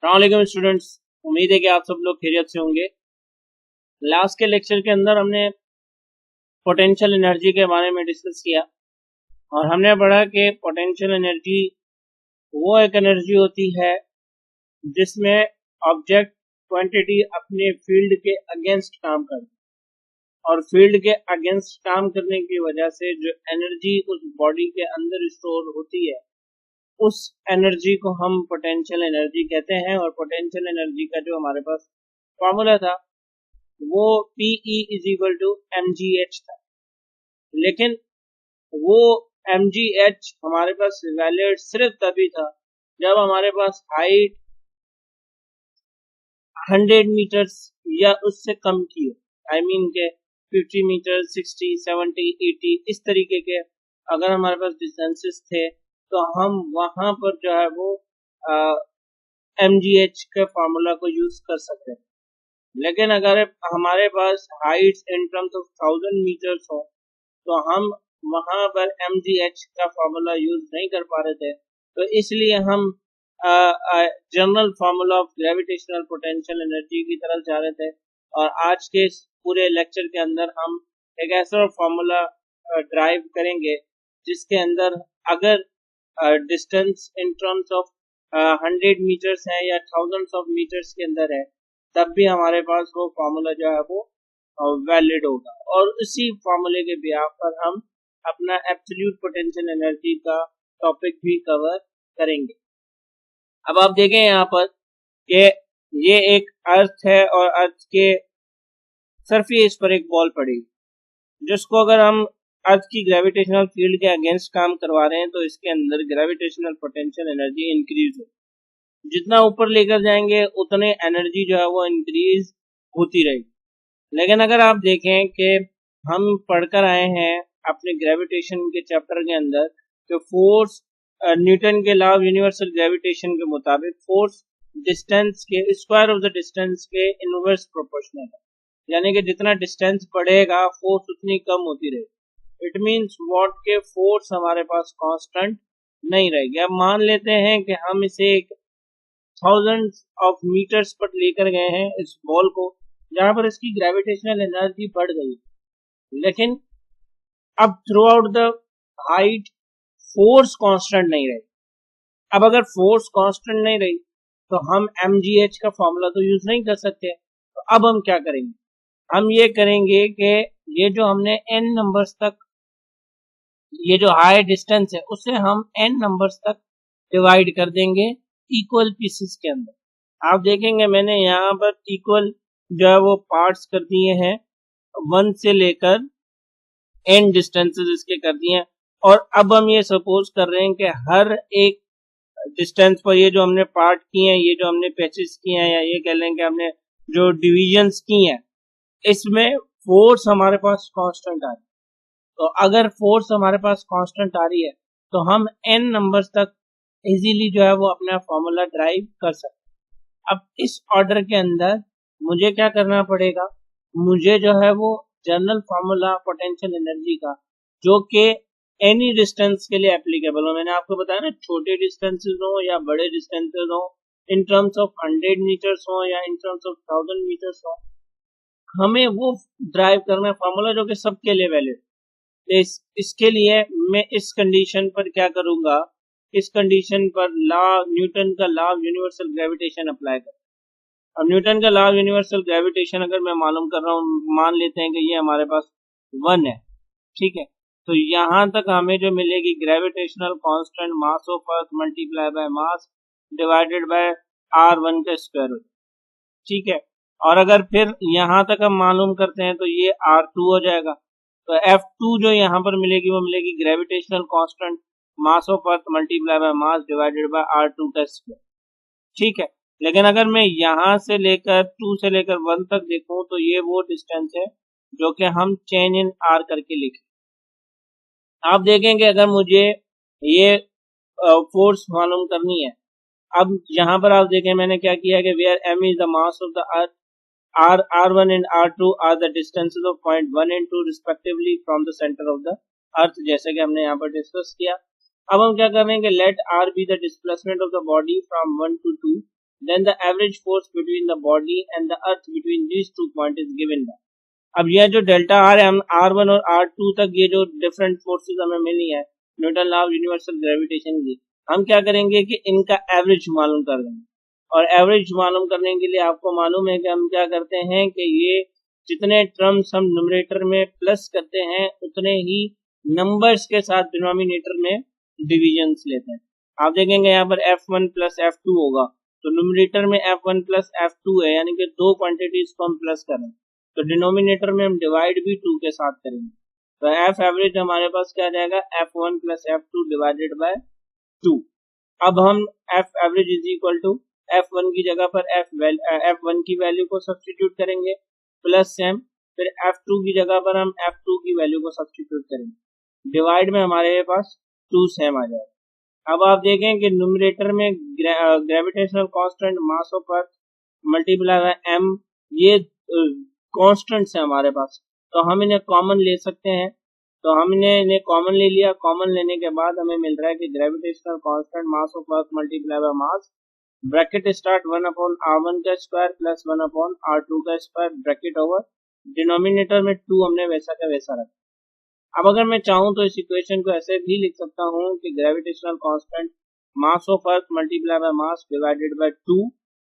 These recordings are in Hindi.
अस्सलाम स्टूडेंट्स, उम्मीद है कि आप सब लोग खैरियत से होंगे। लास्ट के लेक्चर के अंदर हमने पोटेंशियल एनर्जी के बारे में डिस्कस किया और हमने पढ़ा कि पोटेंशियल एनर्जी वो एक एनर्जी होती है जिसमें ऑब्जेक्ट क्वांटिटी अपने फील्ड के अगेंस्ट काम करती है और फील्ड के अगेंस्ट काम करने की वजह से जो एनर्जी उस बॉडी के अंदर स्टोर होती है उस एनर्जी को हम पोटेंशियल एनर्जी कहते हैं। और पोटेंशियल एनर्जी का जो हमारे पास फॉर्मूला था वो PE is equal to mgh था, लेकिन वो mgh हमारे पास वैलिड सिर्फ तभी था जब हमारे पास हाइट 100 मीटर्स या उससे कम की हो। आई मीन के 50 मीटर, 60, 70, 80 इस तरीके के अगर हमारे पास डिस्टेंसेस थे तो हम वहां पर जो है वो mgh के फार्मूला को यूज कर सकते हैं। लेकिन अगर हमारे पास heights in terms of 1000 metres हो तो हम वहां पर mgh का फार्मूला यूज नहीं कर पा रहे थे, तो इसलिए हम general formula of gravitational potential energy की तरफ जा रहे थे। और आज के इस पूरे लेक्चर के अंदर हम एक ऐसा फार्मूला ड्राइव करेंगे जिसके अंदर अगर distance in terms of 100 meters है या थाउजेंड्स ऑफ मीटर्स के अंदर है तब भी हमारे पास वो फार्मूला जो है वो वैलिड होगा और उसी फार्मूले के बिहाफ पर हम अपना एब्सोल्यूट पोटेंशियल एनर्जी का टॉपिक भी कवर करेंगे। अब आप देखें यहाँ पर कि ये एक अर्थ है और अर्थ के सरफेस पर एक बॉल पड़ी जिसको अगर हम अर्थ की ग्रेविटेशनल फील्ड के अगेंस्ट काम करवा रहे हैं तो इसके अंदर ग्रेविटेशनल पोटेंशियल एनर्जी इंक्रीज हो। जितना ऊपर लेकर जाएंगे उतने एनर्जी जो है वो इंक्रीज होती रहेगी। लेकिन अगर आप देखें कि हम पढ़कर आए हैं अपने ग्रेविटेशन के चैप्टर के अंदर कि फोर्स न्यूटन के लॉ ऑफ यूनिवर्सल ग्रेविटेशन के मुताबिक फोर्स डिस्टेंस के स्क्वायर ऑफ द डिस्टेंस के इनवर्स प्रोपोर्शनल है, यानी कि जितना डिस्टेंस बढ़ेगा फोर्स उतनी कम होती रहेगी। इट मीन्स व्हाट के फोर्स हमारे पास कांस्टेंट नहीं रहेगी। अब मान लेते हैं कि हम इसे एक थाउजेंड्स ऑफ मीटर्स पर लेकर गए हैं इस बॉल को, जहां पर इसकी ग्रेविटेशनल एनर्जी बढ़ गई, लेकिन अब through out the height force constant नहीं रही। अब अगर फोर्स कांस्टेंट नहीं रही तो हम mgh का फॉर्मूला तो यूज नहीं कर सकते। तो अब हम क्या करेंगे, हम ये करेंगे कि ये जो हमने n नंबर्स तक ये जो हाई डिस्टेंस है उसे हम n नंबर्स तक डिवाइड कर देंगे इक्वल पीसेस के अंदर। आप देखेंगे मैंने यहाँ पर इक्वल जो है वो पार्ट्स कर दिए हैं, 1 से लेकर n डिस्टेंसेस इसके कर दिए हैं। और अब हम ये सपोज कर रहे हैं कि हर एक डिस्टेंस पर ये जो हमने पार्ट किए हैं, ये जो हमने पैचेस किए हैं, या ये कह लें कि हमने जो डिविजन्स की हैं, इसमें फोर्स हमारे पास कांस्टेंट आ रही है। तो अगर फोर्स हमारे पास कांस्टेंट आ रही है तो हम n नंबर्स तक इजीली जो है वो अपना फॉर्मूला ड्राइव कर सकते हैं। अब इस ऑर्डर के अंदर मुझे क्या करना पड़ेगा, मुझे जो है वो जनरल फार्मूला पोटेंशियल एनर्जी का जो कि एनी डिस्टेंस के लिए एप्लीकेबल हो, मैंने आपको बताया ना, छोटे डिस्टेंसेस हो या बड़े डिस्टेंसेस हो, इन टर्म्स ऑफ 100 मीटर्स हो या इन टर्म्स ऑफ 1000 मीटर्स हो, हमें वो ड्राइव करना है फार्मूला जो कि सबके लिए वैलिड। इसके लिए मैं इस कंडीशन पर क्या करूंगा, इस कंडीशन पर न्यूटन का law of universal gravitation apply कर। अब न्यूटन का लॉ ऑफ यूनिवर्सल ग्रेविटेशन अगर मैं मालूम कर रहा हूँ, मान लेते हैं कि ये हमारे पास 1 है, ठीक है, तो यहाँ तक हमें जो मिलेगी gravitational constant mass of earth multiply by mass divided by r1 का स्क्वायर रूट, ठीक है। और अगर फिर यहाँ तक हम मालूम करते हैं तो ये r2 हो जाएगा। तो F2 जो यहाँ पर मिलेगी वो मिलेगी gravitational constant mass of earth multiply by mass divided by r2 का स्क्वायर, ठीक है। लेकिन अगर मैं यहाँ से लेकर 2 से लेकर 1 तक देखूं तो ये वो डिस्टेंस है जो कि हम चेंज इन r करके लिखें। आप देखेंगे अगर मुझे ये फोर्स मालूम करनी है, अब यहाँ पर आप देखें मैंने क्या किया कि where m is the mass of the earth, r1 and r2 are the distances of point 1 and 2 respectively from the center of the earth, जैसे कि हमने यहाँ पर डिस्कस किया। अब हम क्या करेंगे, late r be the displacement of the body from 1 to 2, then the average force between the body and the earth between these 2 points is given by। अब यह जो डेल्टा आर है, हम R1 और R2 तक ये जो डिफरेंट फोर्सेस हमें मिली है Newton law of universal gravitation की, हम क्या करेंगे कि इनका एवरेज मालूम कर देंगे। और एवरेज मालूम करने के लिए आपको मालूम है कि हम क्या करते हैं कि ये जितने टर्म्स हम न्यूमरेटर में प्लस करते हैं उतने ही नंबर्स के साथ डिनोमिनेटर में डिविजन्स लेते हैं। आप देखेंगे यहाँ पर F1 प्लस F2 होगा, तो न्यूमरेटर में F1 प्लस F2 है, यानी कि 2 क्वांटिटीज को हम प्लस करें, तो डिनोमिनेटर में हम डिवाइड भी 2 के साथ करेंगे, तो एफ एवरेज हमारे पास क्या आ जाएगा F1 plus F2 divided by 2। अब हम F average is equal to F1 की जगह पर F1 की वैल्यू को सब्स्टिट्यूट करेंगे प्लस सेम, फिर F2 की जगह पर हम F2 की वैल्यू को सब्स्टिट्यूट करेंगे, डिवाइड में हमारे पास 2 सेम आ जाएगा। अब आप देखें कि न्यूमरेटर में gravitational constant mass of earth multiply by m, ये कांस्टेंट्स है हमारे पास, तो हम इन्हें कॉमन ले सकते हैं। तो हमने इन्हें कॉमन ले लिया, कॉमन लेने के बाद हमें मिल रहा है कि gravitational constant mass of earth multiply by mass bracket start 1 upon r1 का स्क्वायर प्लस 1 अपॉन r2 का स्क्वायर ब्रैकेट ओवर डिनोमिनेटर में 2 हमने वैसा का वैसा रखा। अब अगर मैं चाहूं तो इस इक्वेशन को ऐसे भी लिख सकता हूं कि gravitational constant mass of earth multiply by mass divided by 2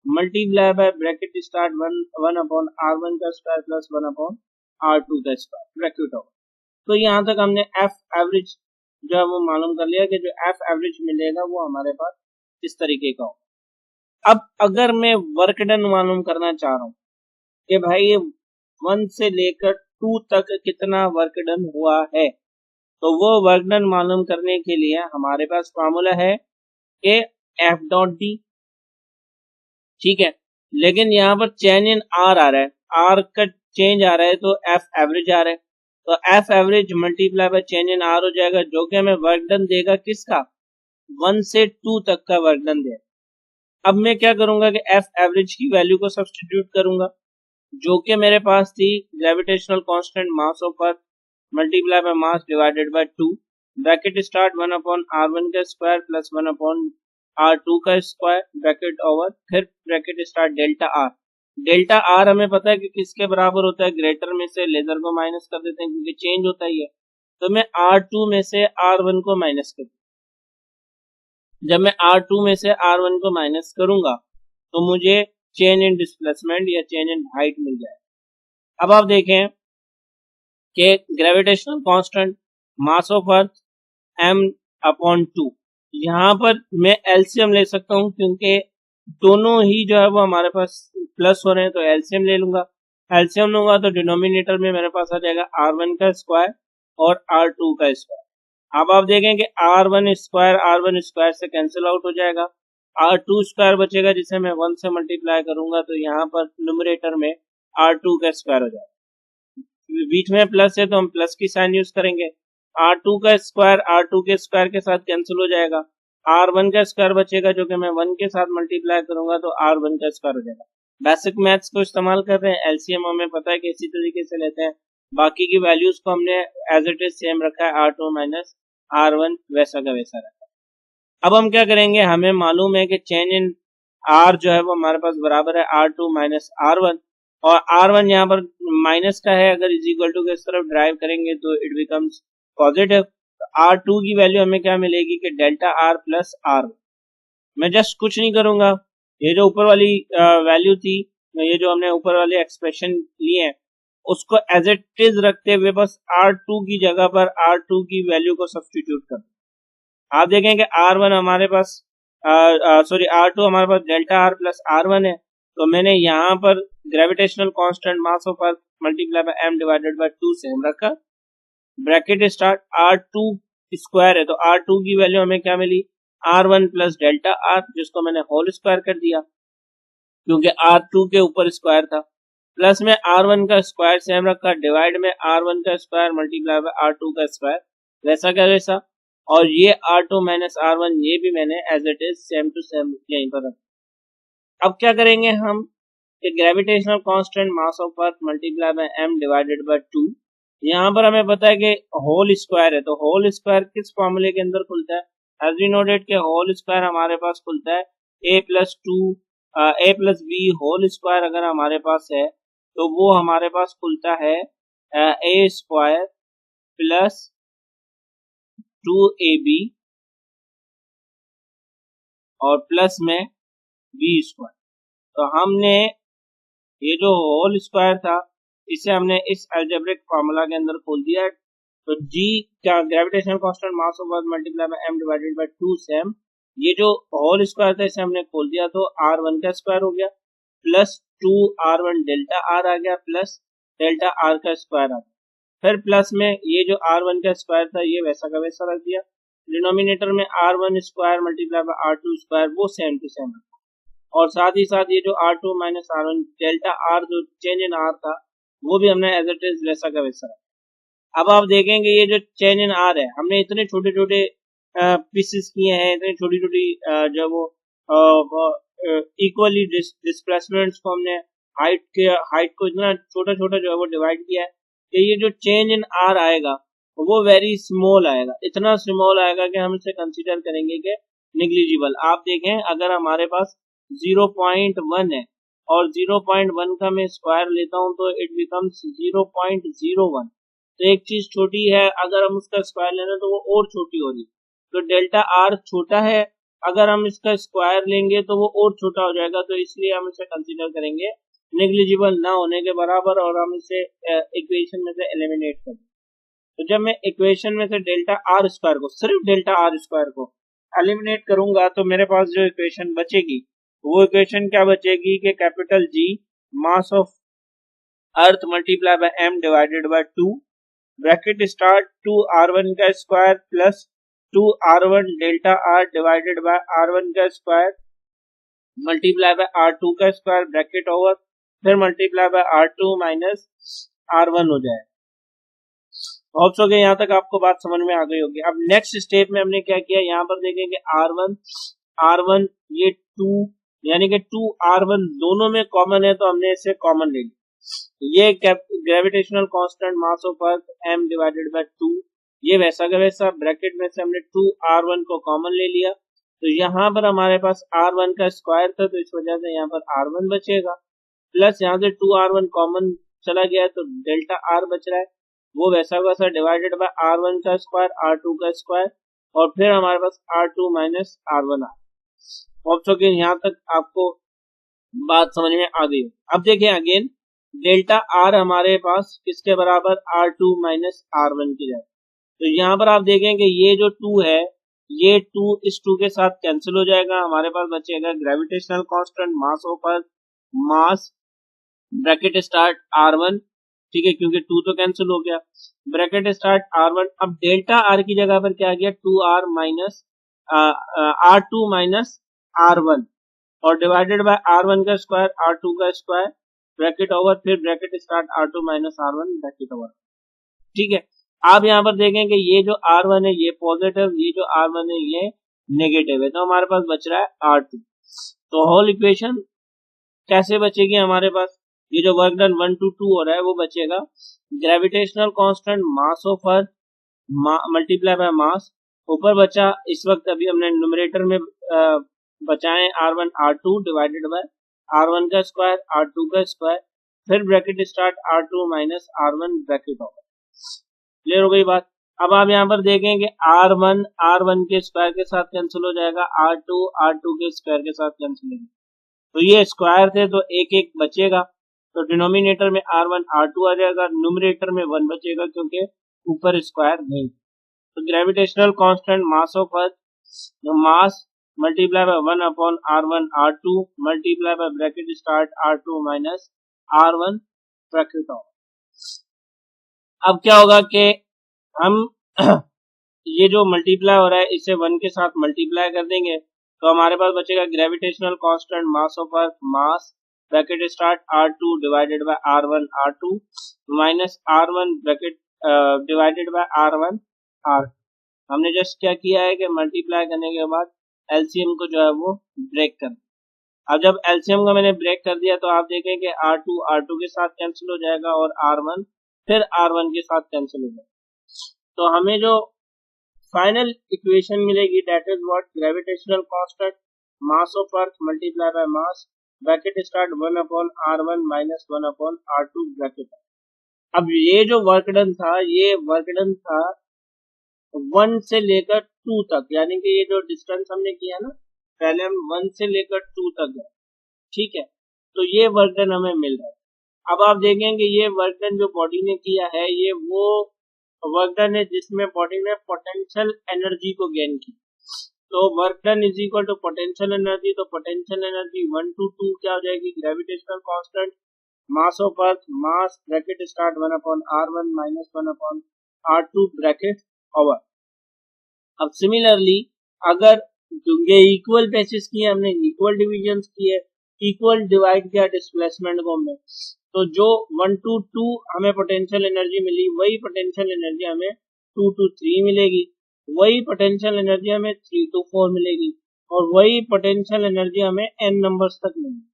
multiply by bracket start 1 upon r1 का स्क्वायर प्लस 1 अपॉन r2 का स्क्वायर ब्रैकेट ओवर। तो यहाँ तक हमने एफ एवरेज जो है वो मालूम कर लिया कि जो एफ एवरेज मिलेगा वो हमारे पास इस तरीके का होगा। अब अगर मैं वर्क डन मालूम करना चाह रहा हूँ कि भाई 1 से लेकर 2 तक कितना वर्क डन हुआ है, तो वो वर्क डन मालूम करने के लिए हमारे पास फार्मूला है कि एफ डॉट डी, ठीक है, लेकिन यहाँ पर चेंज इन आर आ रहा है, आर का चेंज आ रहा है तो एफ एवरेज आ रहा है, तो F average multiply by change in are हो जाएगा, जो कि हमें वर्क डन देगा किसका 1 से 2 तक का वर्क डन देगा। अब मैं क्या करूंगा कि एफ एवरेज की वैल्यू को सब्स्टिट्यूट करूंगा, जो कि मेरे पास थी gravitational constant mass of earth multiply by mass divided by 2 bracket start 1 upon r1 का स्क्वायर प्लस 1 अपॉन r2 का स्क्वायर ब्रैकेट ओवर, फिर bracket start delta R. Delta R हमें पता है कि किसके बराबर होता है, ग्रेटर में से लेजर को माइनस कर देते हैं क्योंकि चेंज होता ही है, तो मैं R2 में से R1 को माइनस कर दूं। जब मैं R2 में से R1 को माइनस करूंगा तो मुझे चेंज इन डिस्प्लेसमेंट या चेंज इन हाइट मिल जाएगा। अब आप देखें कि gravitational constant mass of earth m/2, यहाँ पर मैं एलसीएम ले सकता हूँ क्योंकि दोनों ही जो है वो हमारे पास प्लस हो रहे हैं, तो एलसीएम ले लूंगा। एलसीएम लूंगा तो डिनोमिनेटर में मेरे पास आ जाएगा r1 का स्क्वायर और r2 का स्क्वायर। अब आप देखें कि r1 स्क्वायर से कैंसिल आउट हो जाएगा, r2 स्क्वायर बचेगा जिसे मैं 1 से मल्टीप्लाई करूंगा, तो यहाँ पर न्यूमरेटर में r2 का स्क्वायर हो जाएगा। बीच में प्लस है तो हम प्लस की साइन यूज करेंगे, r2 का स्क्वायर r2 के स्क्वायर के साथ कैंसिल हो जाएगा, r1 का स्क्वायर बचेगा जो कि मैं 1 के साथ मल्टीप्लाई करूंगा तो r1 का स्क्वायर हो जाएगा। बेसिक मैथ्स को इस्तेमाल कर रहे हैं, एलसीएम हमें पता है कि इसी तरीके से लेते हैं, बाकी की वैल्यूज को हमने एज इट इज सेम रखा है, r2 माइनस r1 वैसा का वैसा रखा है। अब हम क्या करेंगे, हमें मालूम है कि चेंज इन r जो है वो हमारे पास बराबर है r2 माइनस r1, और r1 यहाँ पर माइनस का है, अगर इज इक्वल टू के इस तरफ ड्राइव करेंगे तो इट बिकम्स पॉजिटिव। R2 की वैल्यू हमें क्या मिलेगी कि डेल्टा R प्लस R। मैं जस्ट कुछ नहीं करूंगा, ये जो ऊपर वाली वैल्यू थी, ये जो हमने ऊपर वाले एक्सप्रेशन लिए हैं उसको एज इट इज रखते हुए बस R2 की जगह पर R2 की वैल्यू को सब्स्टिट्यूट कर। आप देखें कि R1 हमारे पास R2 हमारे पास डेल्टा R प्लस R1 है, तो मैंने यहाँ पर gravitational constant mass of earth multiply by m divided by 2 same रखा, ब्रैकेट स्टार्ट R2 स्क्वायर है तो R2 की वैल्यू हमें क्या मिली R1 प्लस डेल्टा R, जिसको मैंने होल स्क्वायर कर दिया क्योंकि R2 के ऊपर स्क्वायर था, प्लस में R1 का स्क्वायर सेम रखा, डिवाइड में R1 का स्क्वायर मल्टीप्लाई बाय R2 का स्क्वायर वैसा का वैसा, और ये R2 माइनस R1 ये भी मैंने as it is same to same यहीं पर रखा। अब क्या करेंगे हम कि gravitational constant mass of earth multiply by m divided by 2, यहाँ पर हमें पता है कि होल स्क्वायर है, तो होल स्क्वायर किस फॉर्मूले के अंदर खुलता है, एज वी नोटेड के होल स्क्वायर हमारे पास खुलता है a plus 2 A plus B whole square अगर हमारे पास है तो वो हमारे पास खुलता है ए स्क्वायर प्लस 2ab और प्लस में बी स्क्वायर। तो हमने ये जो होल स्क्वायर था इसे हमने इस अलजेब्रिक फार्मूला के अंदर खोल दिया। तो g का gravitational constant mass of earth multiply by m divided by 2 same, ये जो होल स्क्वायर था इसे हमने खोल दिया तो r1 का स्क्वायर हो गया प्लस 2r1 डेल्टा r आ गया प्लस डेल्टा r का स्क्वायर आ गया। फिर प्लस में ये जो r1 का स्क्वायर था ये वैसा का वैसा रख दिया। डिनोमिनेटर में r1 square multiply by r2 square वो सेम टू सेम और साथ ही साथ ये जो r2 minus r1 delta r जो चेंज इन r था वो भी हमने एज इट इज वैसा का वैसा रखा। अब आप देखेंगे ये जो चेंज इन r है हमने इतने छोटे छोटे पीसेस किए हैं, इतनी छोटी छोटी जो वो इक्वली डिस्प्लेसमेंट्स को हमने हाइट को इतना छोटा छोटा जो है वो डिवाइड किया है कि ये जो चेंज इन r आएगा वो वेरी स्मॉल आएगा, इतना स्मॉल आएगा कि हम इसे कंसीडर करेंगे कि निग्लिजिबल। आप देखें अगर हमारे पास 0.1 है और 0.1 का मैं स्क्वायर लेता हूं तो इट बिकम्स 0.01। तो एक चीज छोटी है अगर हम उसका स्क्वायर लेना तो वो और छोटी हो रही। तो डेल्टा आर छोटा है, अगर हम इसका स्क्वायर लेंगे तो वो और छोटा हो जाएगा, तो इसलिए हम इसे कंसीडर करेंगे नेग्लिजिबल ना होने के बराबर और हम इसे इक्वेशन में से एलिमिनेट करें। तो जब मैं इक्वेशन में से डेल्टा आर स्क्वायर को, सिर्फ डेल्टा आर स्क्वायर को एलिमिनेट करूंगा तो मेरे पास जो इक्वेशन बचेगी वो इक्वेशन क्या बचेगी कि capital G mass of earth multiply by m divided by 2 bracket start 2r1 का square plus 2r1 delta r divided by r1 का स्क्वायर मल्टीप्लाई बाय r2 का स्क्वायर ब्रैकेट ओवर फिर multiply by r2 minus r1 हो जाए। होप सो के यहाँ तक आपको बात समझ में आ गई होगी। अब नेक्स्ट स्टेप में हमने क्या किया, यहाँ पर देखेंगे r1 ये 2 यानी कि 2r1 दोनों में कॉमन है तो हमने इसे कॉमन ले लिया। ये gravitational constant mass of earth m divided by 2 ये वैसा का वैसा ब्रैकेट में से हमने 2r1 को कॉमन ले लिया। तो यहाँ पर हमारे पास r1 का स्क्वायर था तो इस वजह से यहाँ पर r1 बचेगा प्लस यहाँ से 2r1 कॉमन चला गया तो डेल्टा r बच रहा है वो वैसा वैसा डिवाइडेड बाय r1 का स्क्वायर r2 का स्क्वायर और फिर हमारे पास r2 माइनस r1 आ। ऑप्शन के यहाँ तक आपको बात समझ में आ गई। अब देखें अगेन डेल्टा r हमारे पास किसके बराबर r2 माइनस r1 की जाए। तो यहाँ पर आप देखें कि ये जो 2 है ये 2 इस 2 के साथ कैंसिल हो जाएगा, हमारे पास बचेगा gravitational constant mass of earth mass bracket start r1, ठीक है क्योंकि 2 तो कैंसिल हो गया ब्रैकेट स्टार्ट r1। अब डेल्टा r की जगह पर क्या आ गया 2r minus r2 minus r1 और डिवाइडेड बाय r1 का स्क्वायर r2 का स्क्वायर ब्रैकेट ओवर फिर bracket start r2 minus r1 bracket over, ठीक है। आप यहाँ पर देखें कि ये जो r1 है ये पॉजिटिव, ये जो r1 है ये नेगेटिव है, तो हमारे पास बच रहा है r2। तो होल इक्वेशन कैसे बचेगी हमारे पास, ये जो वर्क डन 1 to 2 हो रहा है वो बचेगा gravitational constant mass of earth multiply by मास, ऊपर बचा इस वक्त अभी हमने न्यूमरेटर में बचाएं r1 r2 divided by r1 का स्क्वायर r2 का स्क्वायर फिर bracket start r2 minus r1 bracket होगा। क्लियर हो गई बात। अब आप यहाँ पर देखेंगे r1 के स्क्वायर के साथ कैंसिल हो जाएगा, r2 के स्क्वायर के साथ कैंसिल हो जाएगा। तो ये स्क्वायर थे तो एक एक बचेगा तो डिनोमिनेटर में r1 r2 आ जाएगा, न्यूमरेटर में 1 बचेगा क्योंकि ऊपर स्क्वायर नहीं। तो gravitational constant mass of earth mass multiply by 1 upon r1 r2 multiply by bracket start r2 minus r1 bracket of. अब क्या होगा कि हम ये जो मल्टीप्लाई हो रहा है इसे 1 के साथ मल्टीप्लाई कर देंगे तो हमारे पास बचेगा gravitational constant mass of earth mass bracket start r2 divided by r1 r2 minus r1 bracket divided by r1 r। हमने जस्ट क्या किया है कि मल्टीप्लाई करने के बाद एलसीएम को जो है वो ब्रेक कर। अब जब एलसीएम को मैंने ब्रेक कर दिया तो आप देखें कि r2 के साथ कैंसिल हो जाएगा और r1 फिर r1 के साथ कैंसिल हो जाएगा। तो हमें जो फाइनल इक्वेशन मिलेगी that is what gravitational constant mass of earth multiply by mass bracket start 1/r1 minus 1/r2 bracket. अब ये जो वर्क डन था, ये वर्क डन था 1 से लेकर 2 तक, यानी कि ये जो डिस्टेंस हमने किया ना, पहले हम 1 से लेकर 2 तक गए, ठीक है। तो ये वर्क डन हमें मिल रहा है। अब आप देखेंगे ये वर्क डन जो बॉडी ने किया है, ये वो वर्क डन है जिसमें बॉडी ने पोटेंशियल एनर्जी को गेन की। तो work done is equal to potential energy, तो पोटेंशियल एनर्जी 1 to 2 क्या हो जाएगी, gravitational constant mass of earth, mass bracket start 1/r1 minus 1/r2 bracket over. अब सिमिलरली अगर ये इक्वल बेसिस किए, हमने इक्वल डिविजन किए, इक्वल डिवाइड किया डिस्प्लेसमेंट को हमने, तो जो 1 to 2 हमें पोटेंशियल एनर्जी मिली, वही पोटेंशियल एनर्जी हमें 2 to 3 मिलेगी, वही पोटेंशियल एनर्जी हमें 3 to 4 मिलेगी, और वही पोटेंशियल एनर्जी हमें n नंबर्स तक मिलेगी।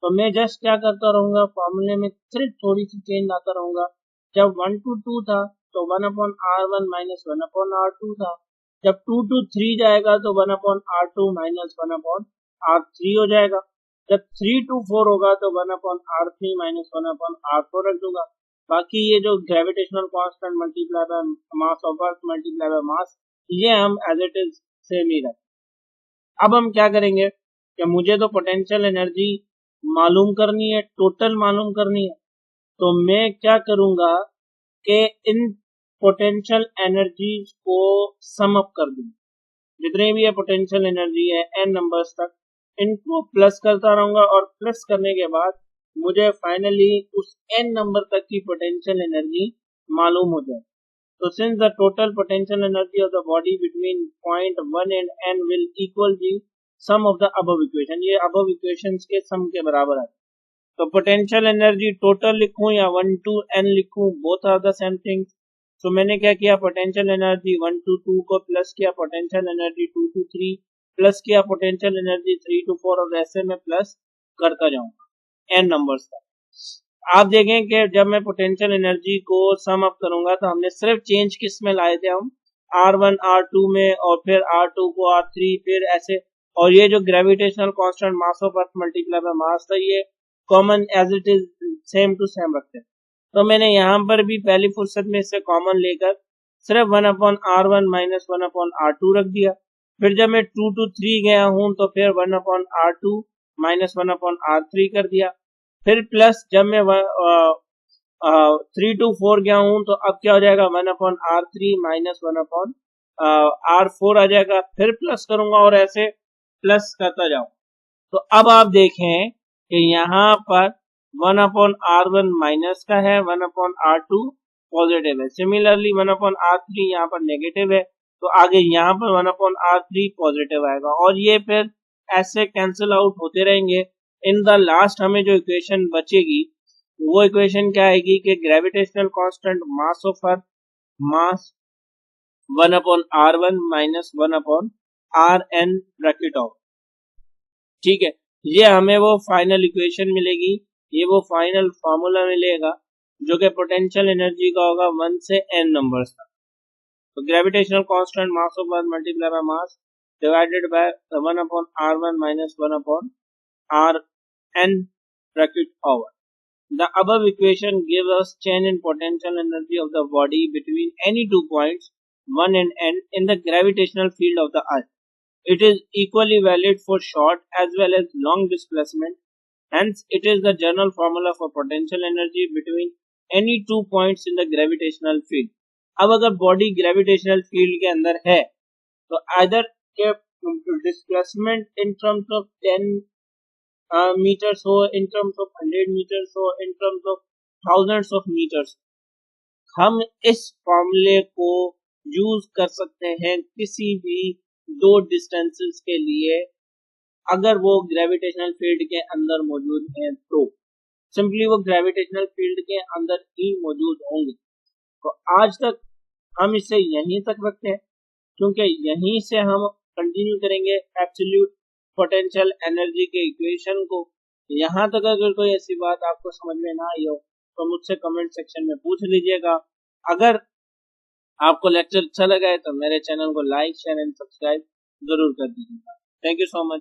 तो मैं जस्ट क्या करता रहूंगा, फॉर्मूले में सिर्फ थोड़ी सी चेंज लाता रहूंगा। जब 1 to 2 था तो 1/r1 माइनस 1/r2 था, जब 2 to 3 जाएगा तो 1/r2 माइनस 1/r3 हो जाएगा, जब 3 to 4 होगा तो 1/r3 माइनस 1/r4 रख दूंगा। बाकी ये जो gravitational constant multiply by mass of earth multiply by मास, ये हम एज इट इज सेम ही रखें। अब हम क्या करेंगे कि मुझे तो पोटेंशियल एनर्जी मालूम करनी है, टोटल मालूम करनी है, तो मैं क्या करूंगा कि इन पोटेंशियल एनर्जी को सम अप कर दूंगा, जितने भी ये पोटेंशियल एनर्जी है n नंबर्स तक, इनको प्लस करता रहूंगा, और प्लस करने के बाद मुझे फाइनली उस n नंबर तक की पोटेंशियल एनर्जी मालूम हो जाए। तो since the total potential energy of the body between point 1 and n will equal the sum of the above equation, ये अबव इक्वेशंस के सम के बराबर है। तो पोटेंशियल एनर्जी टोटल लिखूं या 1 to n लिखूं, both are the same thing. तो मैंने क्या किया, पोटेंशियल एनर्जी 1 to 2 को प्लस किया, पोटेंशियल एनर्जी 2 to 3 प्लस किया, पोटेंशियल एनर्जी 3 to 4, और ऐसे में प्लस करता जाऊंगा n नंबर्स तक। आप देखें कि जब मैं पोटेंशियल एनर्जी को सम अप करूंगा तो हमने सिर्फ चेंज किस में लाए थे, हम R1 R2 में, और फिर R2 को R3, फिर ऐसे, और ये जो gravitational constant mass of earth multiply by mass था, ये common as it is same to same रखते हैं। तो मैंने यहाँ पर भी पहली फुर्सत में इससे कॉमन लेकर सिर्फ 1/r1 माइनस 1/r2 रख दिया। फिर जब मैं 2 to 3 गया हूं तो फिर 1/r2 माइनस 1/r3 कर दिया। फिर प्लस जब मैं 3 to 4 गया हूं तो अब क्या हो जाएगा, 1/r3 माइनस 1/r4 आ जाएगा। फिर प्लस करूंगा और ऐसे प्लस करता जाऊं। तो अब आप देखें कि यहाँ पर 1/r1 माइनस का है, 1/r2 पॉजिटिव है, सिमिलरली 1/r3 यहाँ पर नेगेटिव है, तो आगे यहाँ पर 1/r3 पॉजिटिव आएगा, और ये फिर ऐसे कैंसिल आउट होते रहेंगे। इन द लास्ट हमें जो इक्वेशन बचेगी वो इक्वेशन क्या आएगी कि gravitational constant mass of earth, mass 1/r1 minus 1/rn bracket of, ठीक है। ये हमें वो फाइनल इक्वेशन मिलेगी, ये वो फाइनल फॉर्मूला मिलेगा जो कि पोटेंशियल एनर्जी का होगा 1 से n नंबर्स तक। तो gravitational constant mass of earth multiply by mass divided by 1/r1 minus 1/rn bracket over. The above equation gives us change in potential energy of the body between any 2 points 1 and n in the gravitational field of the earth. It is equally valid for short as well as long displacement. Hence, it is the general formula for potential energy between any 2 points in the gravitational field. अब अगर बॉडी ग्रेविटेशनल फील्ड के अंदर है तो आइदर के displacement in terms of 10 meters हो, in terms of 100 meters हो, in terms of thousands of meters, हम इस फॉर्मूले को यूज कर सकते हैं किसी भी 2 डिस्टेंसेस के लिए, अगर वो ग्रेविटेशनल फील्ड के अंदर मौजूद हैं तो सिंपली वो ग्रेविटेशनल फील्ड के अंदर ही मौजूद होंगे। तो आज तक हम इसे यहीं तक रखते हैं, क्योंकि यहीं से हम कंटिन्यू करेंगे एब्सोल्यूट पोटेंशियल एनर्जी के इक्वेशन को। यहाँ तक अगर कोई ऐसी बात आपको समझ में ना आई हो तो मुझसे कमेंट सेक्शन में पूछ लीजिएगा। अगर आपको लेक्चर अच्छा लगा है तो मेरे चैनल को लाइक, शेयर एंड सब्सक्राइब जरूर कर दीजिएगा। Thank you so much.